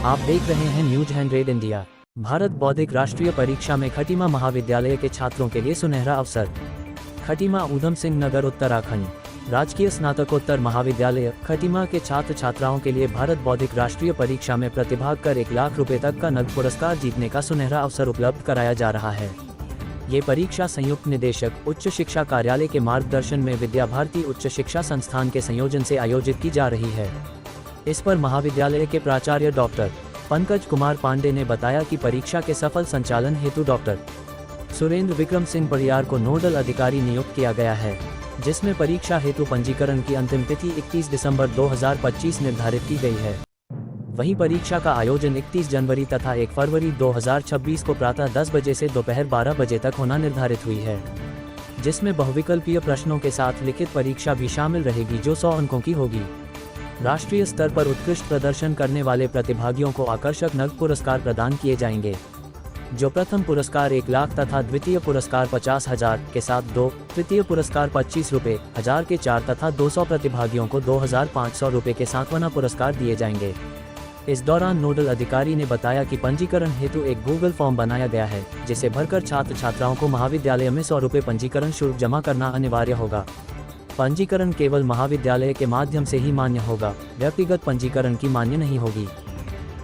आप देख रहे हैं न्यूज 100 इंडिया। भारत बौद्धिक राष्ट्रीय परीक्षा में खटीमा महाविद्यालय के छात्रों के लिए सुनहरा अवसर। खटीमा ऊधम सिंह नगर उत्तराखंड राजकीय स्नातकोत्तर महाविद्यालय खटीमा के छात्र छात्राओं के लिए भारत बौद्धिक राष्ट्रीय परीक्षा में प्रतिभाग कर 1 लाख रुपए तक का नगद पुरस्कार जीतने का सुनहरा अवसर उपलब्ध कराया जा रहा है। ये परीक्षा संयुक्त निदेशक उच्च शिक्षा कार्यालय के मार्गदर्शन में विद्या भारती उच्च शिक्षा संस्थान के संयोजन से आयोजित की जा रही है। इस पर महाविद्यालय के प्राचार्य डॉक्टर पंकज कुमार पांडे ने बताया कि परीक्षा के सफल संचालन हेतु डॉक्टर सुरेंद्र विक्रम सिंह परियार को नोडल अधिकारी नियुक्त किया गया है, जिसमें परीक्षा हेतु पंजीकरण की अंतिम तिथि 31 दिसंबर 2025 निर्धारित की गई है। वहीं परीक्षा का आयोजन 31 जनवरी तथा 1 फरवरी 2026 को प्रातः 10 बजे से दोपहर 12 बजे तक होना निर्धारित हुई है, जिसमें बहुविकल्पीय प्रश्नों के साथ लिखित परीक्षा भी शामिल रहेगी जो 100 अंकों की होगी। राष्ट्रीय स्तर पर उत्कृष्ट प्रदर्शन करने वाले प्रतिभागियों को आकर्षक नगद पुरस्कार प्रदान किए जाएंगे, जो प्रथम पुरस्कार 1 लाख तथा द्वितीय पुरस्कार 50,000 के साथ 2, तृतीय पुरस्कार 25 रुपये 1000 के 4 तथा 200 प्रतिभागियों को 2500 रुपये के सांत्वना पुरस्कार दिए जाएंगे। इस दौरान नोडल अधिकारी ने बताया कि पंजीकरण हेतु एक गूगल फॉर्म बनाया गया है, जिसे भरकर छात्र छात्राओं को महाविद्यालय में 100 रुपये पंजीकरण शुल्क जमा करना अनिवार्य होगा। पंजीकरण केवल महाविद्यालय के माध्यम से ही मान्य होगा, व्यक्तिगत पंजीकरण की मान्य नहीं होगी।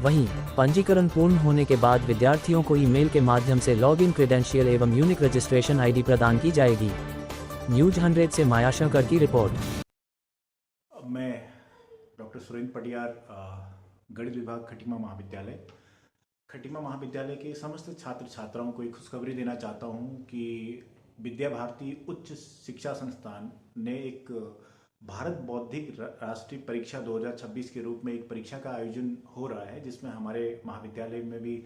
वहीं पंजीकरण पूर्ण होने के बाद विद्यार्थियों को ईमेल के माध्यम से लॉगिन क्रेडेंशियल एवं यूनिक रजिस्ट्रेशन आईडी प्रदान की जाएगी। न्यूज 100 से माया शंकर की रिपोर्ट। मैं डॉक्टर सुरेंद्र परियार, गणित विभाग खटीमा महाविद्यालय के समस्त छात्र छात्राओं को एक खुशखबरी देना चाहता हूं कि विद्या भारती उच्च शिक्षा संस्थान ने एक भारत बौद्धिक राष्ट्रीय परीक्षा 2026 के रूप में एक परीक्षा का आयोजन हो रहा है, जिसमें हमारे महाविद्यालय में भी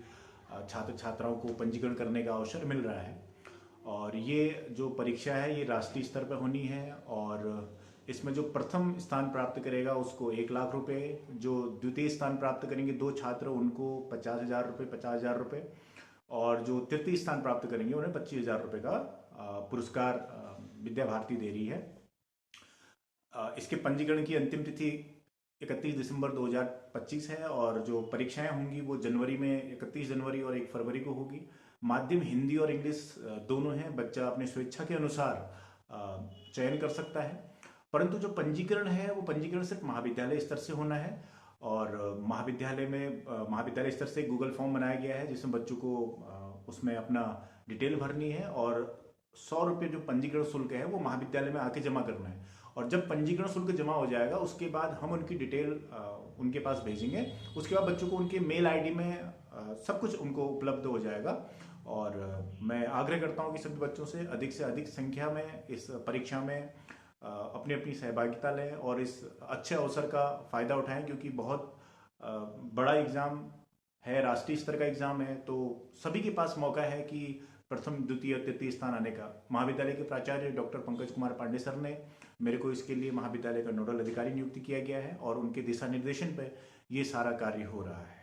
छात्र छात्राओं को पंजीकरण करने का अवसर मिल रहा है। और ये जो परीक्षा है ये राष्ट्रीय स्तर पर होनी है और इसमें जो प्रथम स्थान प्राप्त करेगा उसको 1 लाख रुपए, जो द्वितीय स्थान प्राप्त करेंगे 2 छात्र उनको 50,000 रुपये और जो तृतीय स्थान प्राप्त करेंगे उन्हें 25,000 रुपये का पुरस्कार विद्या भारती दे रही है। इसके पंजीकरण की अंतिम तिथि 31 दिसंबर 2025 है और जो परीक्षाएं होंगी वो जनवरी में 31 जनवरी और 1 फरवरी को होगी। माध्यम हिंदी और इंग्लिश दोनों हैं, बच्चा अपने स्वेच्छा के अनुसार चयन कर सकता है। परंतु जो पंजीकरण है वो पंजीकरण सिर्फ महाविद्यालय स्तर से होना है और महाविद्यालय स्तर से गूगल फॉर्म बनाया गया है, जिसमें बच्चों को उसमें अपना डिटेल भरनी है और 100 रुपये जो पंजीकरण शुल्क है वो महाविद्यालय में आके जमा करना है। और जब पंजीकरण शुल्क जमा हो जाएगा उसके बाद हम उनकी डिटेल उनके पास भेजेंगे। उसके बाद बच्चों को उनके मेल आईडी में सब कुछ उनको उपलब्ध हो जाएगा। और मैं आग्रह करता हूं कि सभी बच्चों से अधिक संख्या में इस परीक्षा में अपनी अपनी सहभागिता लें और इस अच्छे अवसर का फ़ायदा उठाएं, क्योंकि बहुत बड़ा एग्ज़ाम है, राष्ट्रीय स्तर का एग्ज़ाम है, तो सभी के पास मौका है कि प्रथम द्वितीय तृतीय स्थान आने का। महाविद्यालय के प्राचार्य डॉक्टर पंकज कुमार पांडे सर ने मेरे को इसके लिए महाविद्यालय का नोडल अधिकारी नियुक्त किया गया है और उनके दिशा निर्देशन पर ये सारा कार्य हो रहा है।